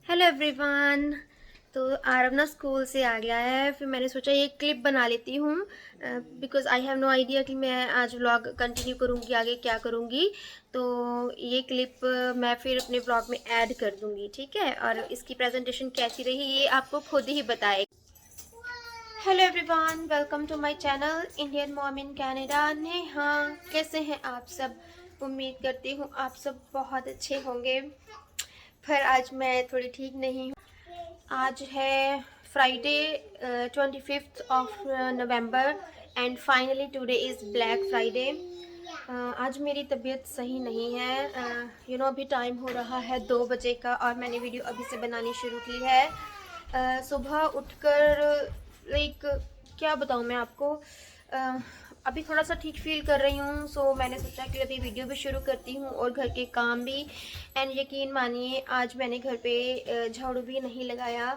Hello everyone. तो आरव ना school से आ गया है, फिर मैंने सोचा ये क्लिप बना लेती हूँ because I have no idea कि मैं आज व्लॉग कंटिन्यू करूँगी, आगे क्या करूँगी। तो ये क्लिप मैं फिर अपने व्लॉग में ऐड कर दूँगी, ठीक है। और इसकी प्रेजेंटेशन कैसी रही ये आपको खुद ही बताएगी। Hello everyone, welcome to my channel Indian mom in Canada. Neha, कैसे हैं आप सब? उम्मीद करती हूँ आप सब बहुत अच्छे होंगे, पर आज मैं थोड़ी ठीक नहीं हूँ। आज है Friday 25th of November and finally today is black Friday. आज मेरी तबीयत सही नहीं है। अभी टाइम हो रहा है 2 बजे का और मैंने वीडियो अभी से बनानी शुरू की है। सुबह उठकर लाइक क्या बताऊँ मैं आपको, अभी थोड़ा सा ठीक फील कर रही हूँ, सो मैंने सोचा कि अभी वीडियो भी शुरू करती हूँ और घर के काम भी। एंड यकीन मानिए आज मैंने घर पे झाड़ू भी नहीं लगाया।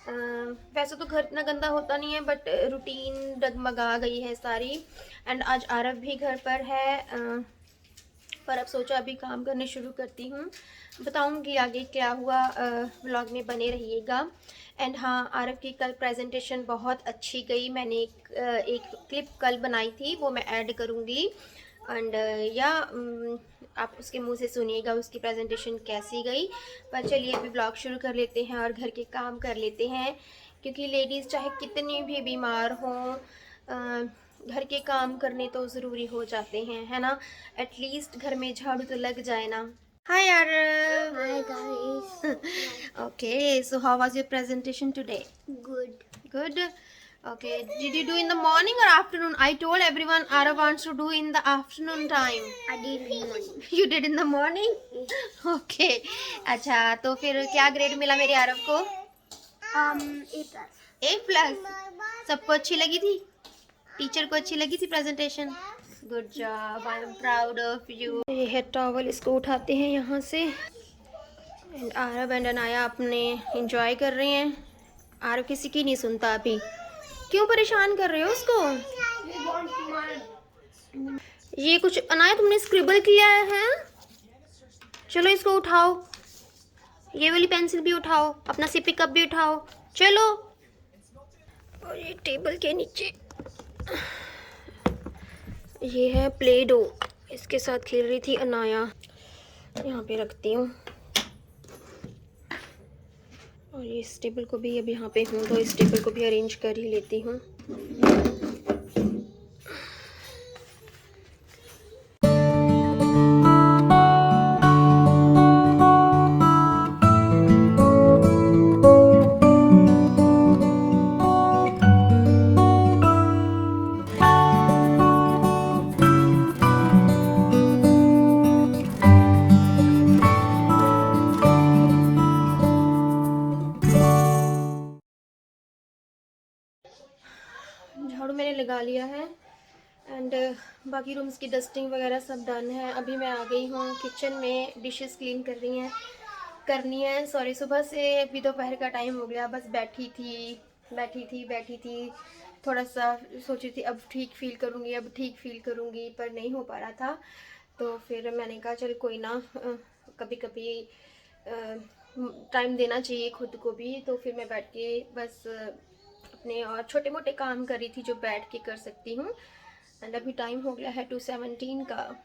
वैसे तो घर इतना गंदा होता नहीं है, बट रूटीन डगमगा गई है सारी। एंड आज आरव भी घर पर है, पर अब सोचा अभी काम करने शुरू करती हूँ, बताऊँगी आगे क्या हुआ। व्लॉग में बने रहिएगा। एंड हाँ, आरव की कल प्रेजेंटेशन बहुत अच्छी गई। मैंने एक क्लिप कल बनाई थी, वो मैं ऐड करूँगी। एंड या आप उसके मुंह से सुनिएगा उसकी प्रेजेंटेशन कैसी गई। पर चलिए अभी व्लॉग शुरू कर लेते हैं और घर के काम कर लेते हैं, क्योंकि लेडीज़ चाहे कितनी भी बीमार हों, घर के काम करने तो ज़रूरी हो जाते हैं, है ना। एटलीस्ट घर में झाड़ू तो लग जाए ना। हाय यार। Hi guys. Okay, so how was your presentation today? Good. Good. Okay, did you do in the morning or afternoon? I told everyone Ara wants to do in the afternoon time. I did morning. You did in the morning? Okay. अच्छा, तो फिर क्या grade मिला मेरे आरव को? A plus. A+। सबको अच्छी लगी थी? टीचर को अच्छी लगी थी presentation? Good job, I am proud of you. ये है टॉवल, इसको उठाते हैं यहाँ से। एंड आरव एंड अनाया अपने इंजॉय कर रहे हैं। आरव किसी की नहीं सुनता अभी। क्यों परेशान कर रहे हो उसको? ये कुछ अनाया तुमने स्क्रिबल किया है? चलो इसको उठाओ, ये वाली पेंसिल भी उठाओ, अपना सिपी कप भी उठाओ, चलो। और ये टेबल के नीचे ये है प्ले डो, इसके साथ खेल रही थी अनाया। यहाँ पे रखती हूँ। और ये इस टेबल को भी अब यहाँ पे हूँ तो इस टेबल को भी अरेंज कर ही लेती हूँ। झाड़ू मैंने लगा लिया है एंड बाकी रूम्स की डस्टिंग वगैरह सब डन है। अभी मैं आ गई हूँ किचन में, डिशेस क्लीन करनी है। सॉरी, सुबह से अभी दोपहर का टाइम हो गया, बस बैठी थी। थोड़ा सा सोची थी अब ठीक फील करूँगी, पर नहीं हो पा रहा था। तो फिर मैंने कहा चल कोई ना, कभी कभी टाइम देना चाहिए खुद को भी। तो फिर मैं बैठ के बस अपने और छोटे मोटे काम कर रही थी जो बैठ के कर सकती हूँ। एंड अभी टाइम हो गया है 2:17 का।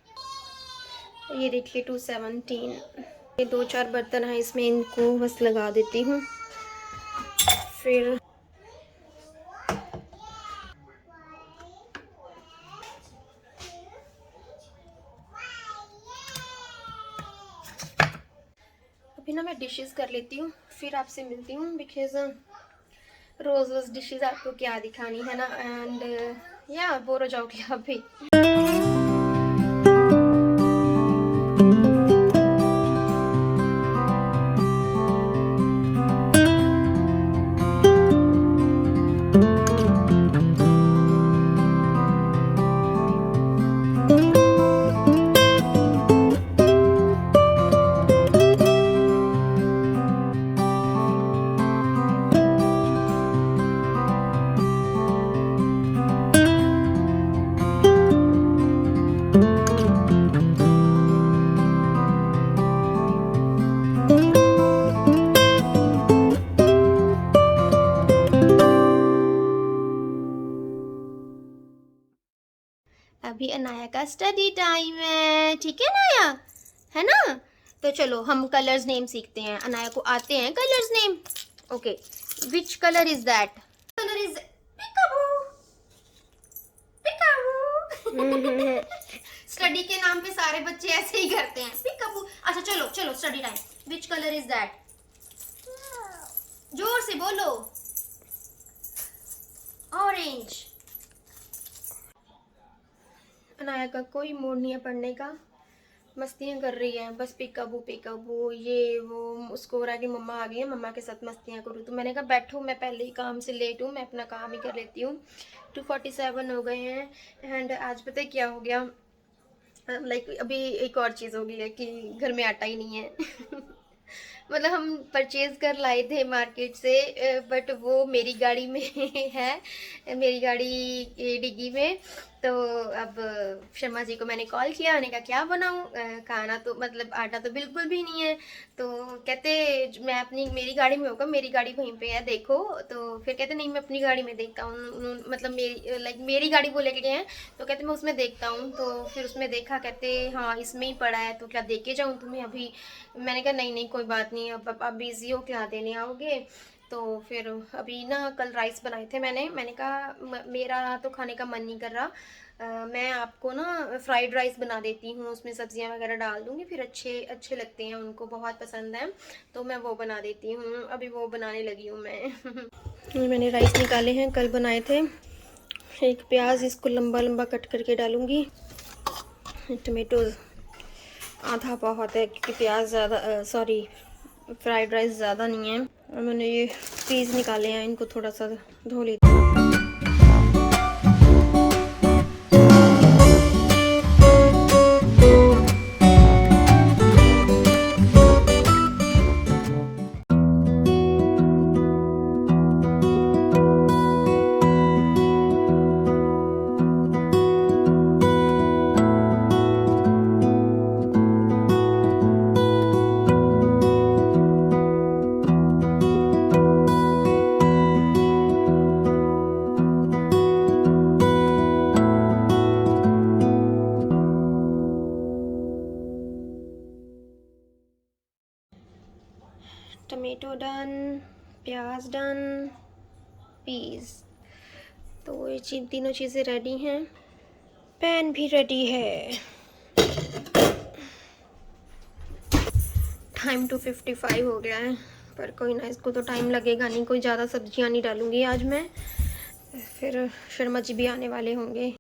ये देखिए 2:17। ये 2-4 बर्तन हैं, इसमें इनको बस लगा देती हूँ। फिर अभी ना मैं डिशेस कर लेती हूँ, फिर आपसे मिलती हूँ। बिकॉज रोज़ रोज़ डिशेस आपको क्या दिखानी है ना। एंड या बोर हो जाओगे आप भी। अनाया का स्टडी टाइम है, ठीक है अनाया, है ना। तो चलो हम कलर्स नेम सीखते हैं, अनाया को आते हैं colours name. Okay, which colour is that? Colour is पिकाबू, पिकाबू। Study के नाम पे सारे बच्चे ऐसे ही करते हैं, पिकाबू। अच्छा चलो चलो study time, which colour is that? जोर से बोलो। ऑरेंज। अनाया का कोई मूड नहीं है पढ़ने का, मस्तियाँ कर रही है बस, पिकाबू पिकाबू ये वो। उसको हो रहा है कि मम्मा आ गई है, मम्मा के साथ मस्तियाँ करूँ। तो मैंने कहा बैठो, मैं पहले ही काम से लेट हूँ, मैं अपना काम ही कर लेती हूँ। 2:47 हो गए हैं। एंड आज पता है क्या हो गया, लाइक अभी एक और चीज़ हो गई है कि घर में आटा ही नहीं है। मतलब हम परचेज कर लाए थे मार्केट से, बट वो मेरी गाड़ी में है, मेरी गाड़ी की डिग्गी में। तो अब शर्मा जी को मैंने कॉल किया, मैंने कहा क्या बनाऊं खाना, तो मतलब आटा तो बिल्कुल भी नहीं है। तो कहते मैं अपनी, मेरी गाड़ी में होगा, मेरी गाड़ी वहीं पे है देखो। तो फिर कहते नहीं मैं अपनी गाड़ी में देखता हूँ, मतलब मेरी लाइक मेरी गाड़ी वो लेके गए हैं, तो कहते मैं उसमें देखता हूँ। तो फिर उसमें देखा, कहते हाँ इसमें ही पड़ा है, तो क्या दे के जाऊँ तुम्हें अभी? मैंने कहा नहीं नहीं कोई बात नहीं, अब आप बिज़ी हो, क्या देने आओगे? तो फिर अभी ना कल राइस बनाए थे मैंने कहा मेरा तो खाने का मन नहीं कर रहा, मैं आपको ना फ्राइड राइस बना देती हूँ, उसमें सब्जियाँ वगैरह डाल दूँगी, फिर अच्छे अच्छे लगते हैं, उनको बहुत पसंद है, तो मैं वो बना देती हूँ। अभी वो बनाने लगी हूँ मैं। मैंने राइस निकाले हैं, कल बनाए थे। एक प्याज, इसको लंबा लंबा कट करके डालूँगी। टमेटोज़ आधा बहुत है क्योंकि प्याज ज़्यादा, सॉरी फ्राइड राइस ज़्यादा नहीं है। और मैंने ये पीस निकाले हैं, इनको थोड़ा सा धो लेती हूँ। टमेटो डन, प्याज डन, पीस, तो ये तीनों चीज़ें रेडी हैं। पैन भी रेडी है। टाइम 2:55 हो गया है, पर कोई ना, इसको तो टाइम लगेगा नहीं, कोई ज़्यादा सब्जियां नहीं डालूंगी आज मैं, फिर शर्मा जी भी आने वाले होंगे।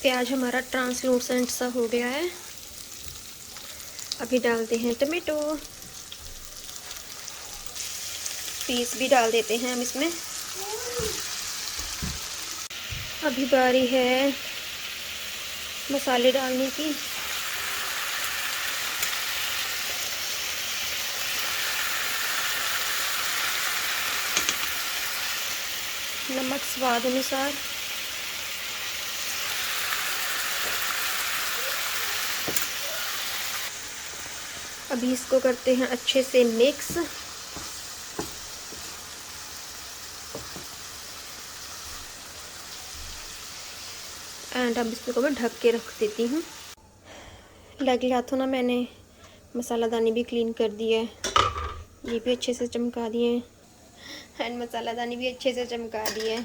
प्याज हमारा ट्रांसलूसेंट सा हो गया है। अभी डालते हैं टमेटो, पीस भी डाल देते हैं हम इसमें। अभी बारी है मसाले डालने की। नमक स्वाद अनुसार, अभी इसको करते हैं अच्छे से मिक्स। एंड अब इसको मैं ढक के रख देती हूँ। लगे हाथों ना मैंने मसाला दानी भी क्लीन कर दिया है, ये भी अच्छे से चमका दिए हैं, एंड मसाला दानी भी अच्छे से चमका दिए है।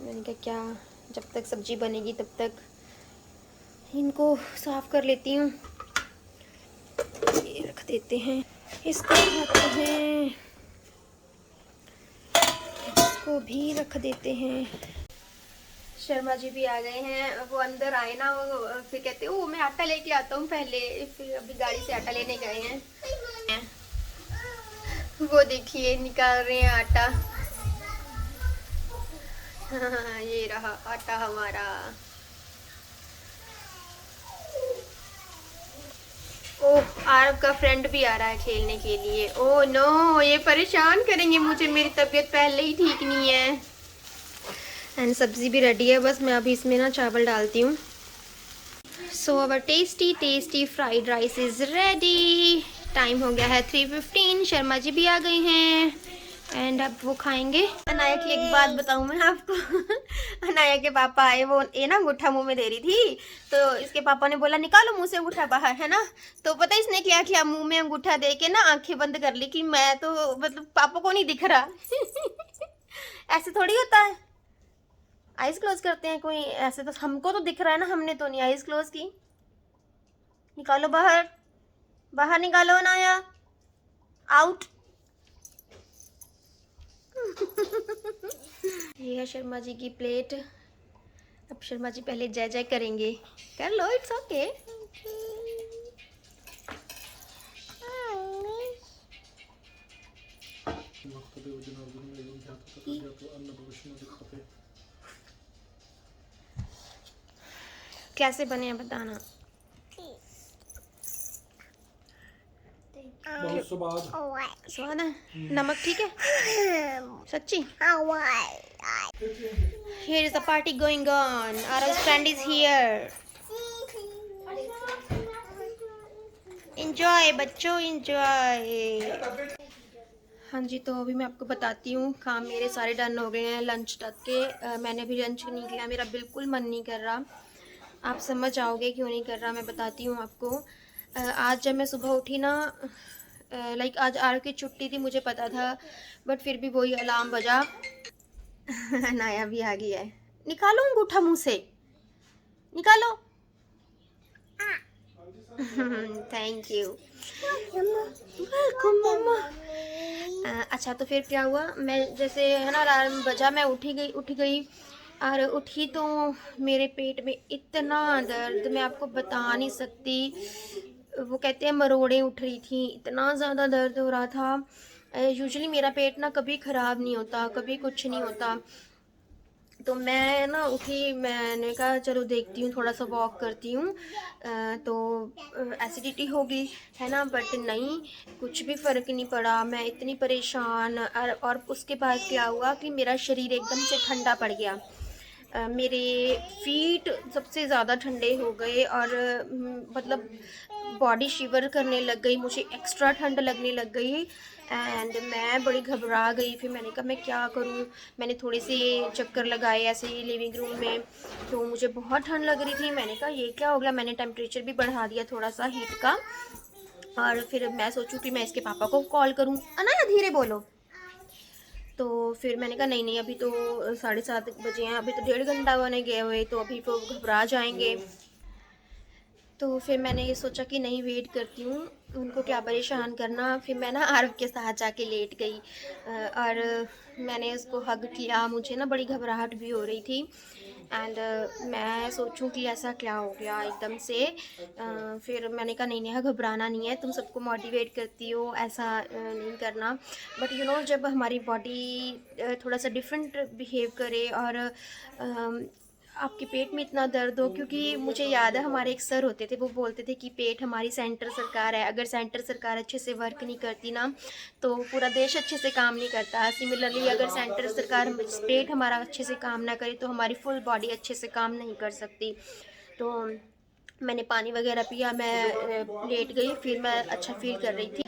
मैंने कहा क्या, जब तक सब्जी बनेगी तब तक इनको साफ कर लेती हूँ। ये रख देते हैं, इसको रखते हैं, इसको भी रख देते हैं। शर्मा जी भी आ गए हैं, वो अंदर आए ना, वो फिर कहते ओ मैं आटा लेके आता हूँ पहले, फिर अभी गाड़ी से आटा लेने गए हैं। वो देखिए निकाल रहे हैं आटा। हाँ, ये रहा आटा हमारा। ओह, आरब का फ्रेंड भी आ रहा है खेलने के लिए। ओह नो, ये परेशान करेंगे मुझे, मेरी तबीयत पहले ही ठीक नहीं है। एंड सब्जी भी रेडी है, बस मैं अभी इसमें ना चावल डालती हूँ। So our tasty tasty fried rice is ready. Time हो गया है 3:15। शर्मा जी भी आ गए हैं एंड अब वो खाएंगे। अनाया की एक बात बताऊं मैं आपको। अनाया के पापा आए, वो ये ना अंगूठा मुंह में दे रही थी, तो इसके पापा ने बोला निकालो मुंह से अंगूठा बाहर, है ना। तो पता है इसने क्या किया, मुंह में अंगूठा दे के ना आंखें बंद कर ली कि मैं तो मतलब पापा को नहीं दिख रहा। ऐसे थोड़ी होता है, आइज क्लोज करते हैं कोई, ऐसे तो हमको तो दिख रहा है ना, हमने तो नहीं आइज क्लोज की। निकालो बाहर, बाहर निकालो अनाया, आउट। ये है शर्मा जी की प्लेट। अब शर्मा जी पहले जय जय करेंगे, कर लो, इट्स ओके। कैसे बने हैं बताना। बहुत स्वाद। स्वाद है, नमक ठीक है सच्ची। Here is the party going on. Our friend is here. Enjoy बच्चों, enjoy। हाँ जी, तो अभी मैं आपको बताती हूँ, काम मेरे सारे डन हो गए हैं लंच तक के। मैंने अभी लंच नहीं किया, मेरा बिल्कुल मन नहीं कर रहा। आप समझ आओगे क्यों नहीं कर रहा, मैं बताती हूँ आपको। आज जब मैं सुबह उठी ना, लाइक आज आर की छुट्टी थी, मुझे पता था, बट फिर भी वही अलार्म बजा। नाया भी आ गया है। निकालो अंगूठा मुंह से, निकालो। थैंक यू, वेलकम मम्मा। अच्छा, तो फिर क्या हुआ, मैं जैसे है ना अलार्म बजा, मैं उठ गई और उठी तो मेरे पेट में इतना दर्द, मैं आपको बता नहीं सकती। वो कहते हैं मरोड़े उठ रही थी, इतना ज़्यादा दर्द हो रहा था। यूजुअली मेरा पेट ना कभी ख़राब नहीं होता, कभी कुछ नहीं होता। तो मैं ना उठी, मैंने कहा चलो देखती हूँ, थोड़ा सा वॉक करती हूँ, तो एसिडिटी होगी, है ना। बट नहीं, कुछ भी फ़र्क नहीं पड़ा, मैं इतनी परेशान। और उसके बाद क्या हुआ कि मेरा शरीर एकदम से ठंडा पड़ गया। मेरे फीट सबसे ज़्यादा ठंडे हो गए और मतलब बॉडी शिवर करने लग गई, मुझे एक्स्ट्रा ठंड लगने लग गई एंड मैं बड़ी घबरा गई। फिर मैंने कहा मैं क्या करूं, मैंने थोड़े से चक्कर लगाए ऐसे ही लिविंग रूम में, तो मुझे बहुत ठंड लग रही थी। मैंने कहा ये क्या हो गया, मैंने टेम्परेचर भी बढ़ा दिया थोड़ा सा हीट का। और फिर मैं सोचूं कि मैं इसके पापा को कॉल करूं, अनाया धीरे बोलो। तो फिर मैंने कहा नहीं नहीं, अभी तो 7:30 बजे हैं, अभी तो 1.5 घंटा बने गए हुए, तो अभी वो घबरा जाएंगे। तो फिर मैंने ये सोचा कि नहीं, वेट करती हूँ, उनको क्या परेशान करना। फिर मैं ना आरव के साथ जाके लेट गई और मैंने उसको हग किया। मुझे ना बड़ी घबराहट भी हो रही थी एंड मैं सोचूं कि ऐसा क्या हो गया एकदम से। फिर मैंने कहा नहीं नेहा, घबराना नहीं है, तुम सबको मोटिवेट करती हो, ऐसा नहीं करना। बट यू नो, जब हमारी बॉडी थोड़ा सा डिफरेंट बिहेव करे और आपके पेट में इतना दर्द हो, क्योंकि मुझे याद है हमारे एक सर होते थे, वो बोलते थे कि पेट हमारी सेंटर सरकार है, अगर सेंटर सरकार अच्छे से वर्क नहीं करती ना तो पूरा देश अच्छे से काम नहीं करता। सिमिलरली अगर सेंटर सरकार, पेट हमारा अच्छे से काम ना करे तो हमारी फुल बॉडी अच्छे से काम नहीं कर सकती। तो मैंने पानी वगैरह पिया, मैं लेट गई, फिर मैं अच्छा फील कर रही थी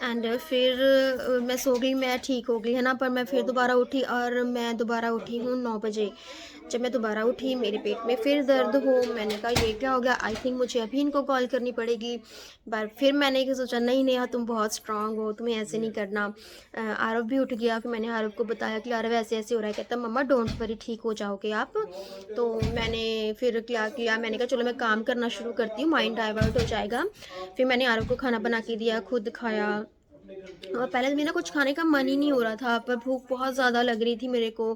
एंड फिर मैं सो गई, मैं ठीक हो गई, है ना। पर मैं फिर दोबारा उठी और मैं दोबारा उठी हूँ 9 बजे। जब मैं दोबारा उठी, मेरे पेट में फिर दर्द हो। मैंने कहा ये क्या हो गया, आई थिंक मुझे अभी इनको कॉल करनी पड़ेगी। पर फिर मैंने सोचा नहीं नेहा, तुम बहुत स्ट्रांग हो, तुम्हें ऐसे नहीं करना। आरव भी उठ गया, फिर मैंने आरव को बताया कि आरव ऐसे ऐसे हो रहा है। कहता मम्मा डोंट वरी, ठीक हो जाओगे आप। तो मैंने फिर क्या किया, मैंने कहा चलो मैं काम करना शुरू करती हूँ, माइंड डाइवर्ट हो जाएगा। फिर मैंने आरव को खाना बना के दिया, खुद खाया। और पहले तो मेरा कुछ खाने का मन ही नहीं हो रहा था, पर भूख बहुत ज़्यादा लग रही थी मेरे को।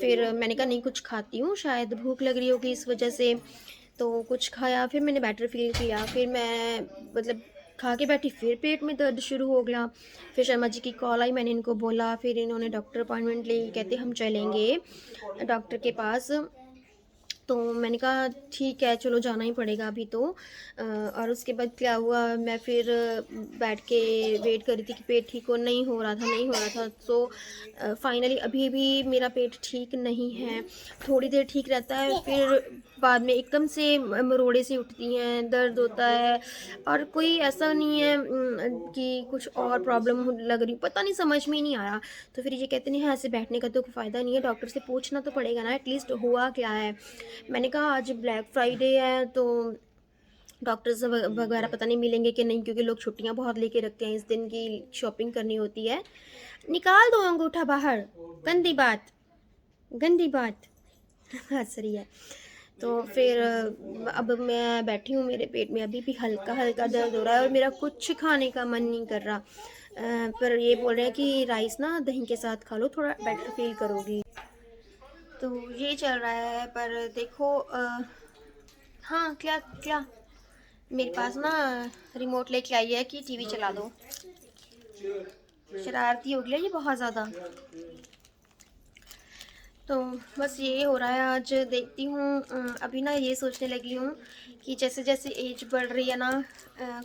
फिर मैंने कहा नहीं, कुछ खाती हूँ, शायद भूख लग रही होगी इस वजह से। तो कुछ खाया, फिर मैंने बेटर फील किया। फिर मैं मतलब खा के बैठी फिर पेट में दर्द शुरू हो गया। फिर शर्मा जी की कॉल आई, मैंने इनको बोला, फिर इन्होंने डॉक्टर अपॉइंटमेंट ली, कहते हम चलेंगे डॉक्टर के पास। तो मैंने कहा ठीक है चलो जाना ही पड़ेगा अभी तो। और उसके बाद क्या हुआ, मैं फिर बैठ के वेट कर रही थी कि पेट ठीक हो, नहीं हो रहा था, नहीं हो रहा था। सो फाइनली अभी भी मेरा पेट ठीक नहीं है। थोड़ी देर ठीक रहता है, फिर बाद में एकदम से मरोड़े से उठती हैं, दर्द होता है। और कोई ऐसा नहीं है कि कुछ और प्रॉब्लम लग रही, पता नहीं, समझ में ही नहीं आ रहा। तो फिर ये कहते नहीं है ऐसे बैठने का तो कोई फ़ायदा नहीं है, डॉक्टर से पूछना तो पड़ेगा ना एटलीस्ट हुआ क्या है। मैंने कहा आज ब्लैक फ्राइडे है तो डॉक्टर्स वगैरह पता नहीं मिलेंगे कि नहीं, क्योंकि लोग छुट्टियां बहुत लेके रखते हैं, इस दिन की शॉपिंग करनी होती है। निकाल दो अंगूठा बाहर, गंदी बात, गंदी बात। हंस रही है। तो फिर अब मैं बैठी हूँ, मेरे पेट में अभी भी हल्का हल्का दर्द हो रहा है और मेरा कुछ खाने का मन नहीं कर रहा। पर ये बोल रहे हैं कि राइस ना दही के साथ खा लो, थोड़ा बेटर फील करोगी। तो ये चल रहा है। पर देखो हाँ, क्या क्या मेरे पास ना रिमोट लेके आई है कि टीवी चला दो। शरारती हो गया ये बहुत ज़्यादा। तो बस ये हो रहा है आज। देखती हूँ अभी ना ये सोचने लगी हूँ कि जैसे जैसे एज बढ़ रही है ना,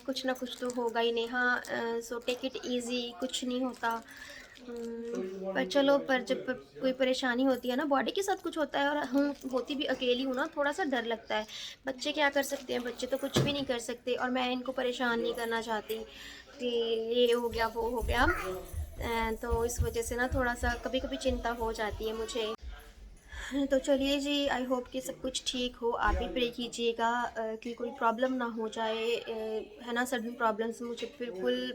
कुछ ना कुछ तो होगा ही नहीं। हाँ, सो टेक इट इजी, कुछ नहीं होता। पर चलो, पर जब कोई परेशानी होती है ना, बॉडी के साथ कुछ होता है और हम होती भी अकेली हूँ ना, थोड़ा सा डर लगता है। बच्चे क्या कर सकते हैं, बच्चे तो कुछ भी नहीं कर सकते, और मैं इनको परेशान नहीं करना चाहती कि ये हो गया वो हो गया। तो इस वजह से ना थोड़ा सा कभी कभी चिंता हो जाती है मुझे। तो चलिए जी, आई होप कि सब कुछ ठीक हो। आप भी प्रे कीजिएगा कि कोई प्रॉब्लम ना हो जाए, है ना। सडन प्रॉब्लम्स मुझे बिल्कुल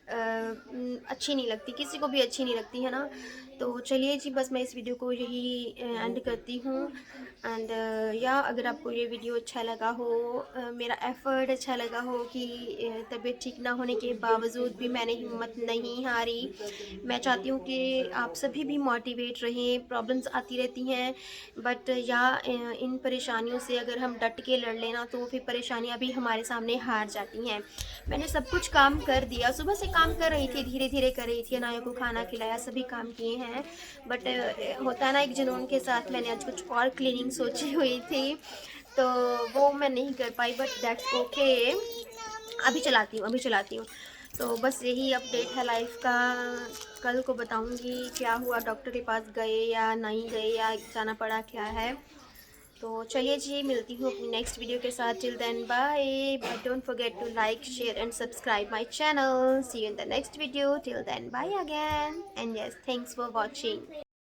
अच्छी नहीं लगती, किसी को भी अच्छी नहीं लगती, है ना। तो चलिए जी, बस मैं इस वीडियो को यही एंड करती हूँ। एंड या अगर आपको ये वीडियो अच्छा लगा हो, मेरा एफ़र्ट अच्छा लगा हो कि तबीयत ठीक ना होने के बावजूद भी मैंने हिम्मत नहीं हारी। मैं चाहती हूँ कि आप सभी भी मोटिवेट रहें। प्रॉब्लम्स आती रहती हैं, बट या इन परेशानियों से अगर हम डट के लड़ लेना तो फिर परेशानियाँ भी हमारे सामने हार जाती हैं। मैंने सब कुछ काम कर दिया, सुबह से काम कर रही थी, धीरे धीरे कर रही थी, अनाया को खाना खिलाया, सभी काम किए हैं। बट होता है ना एक जुनून के साथ, मैंने आज कुछ और क्लीनिंग सोची हुई थी तो वो मैं नहीं कर पाई, बट दैट्स ओके। अभी चलाती हूँ, अभी चलाती हूँ। तो बस यही अपडेट है लाइफ का। कल को बताऊँगी क्या हुआ, डॉक्टर के पास गए या नहीं गए, या जाना पड़ा, क्या है। तो चलिए जी, मिलती हूँ अपनी नेक्स्ट वीडियो के साथ। Till then bye, but don't forget to like, share and subscribe my channel. See you in the next video. Till then bye again, and yes, thanks for watching.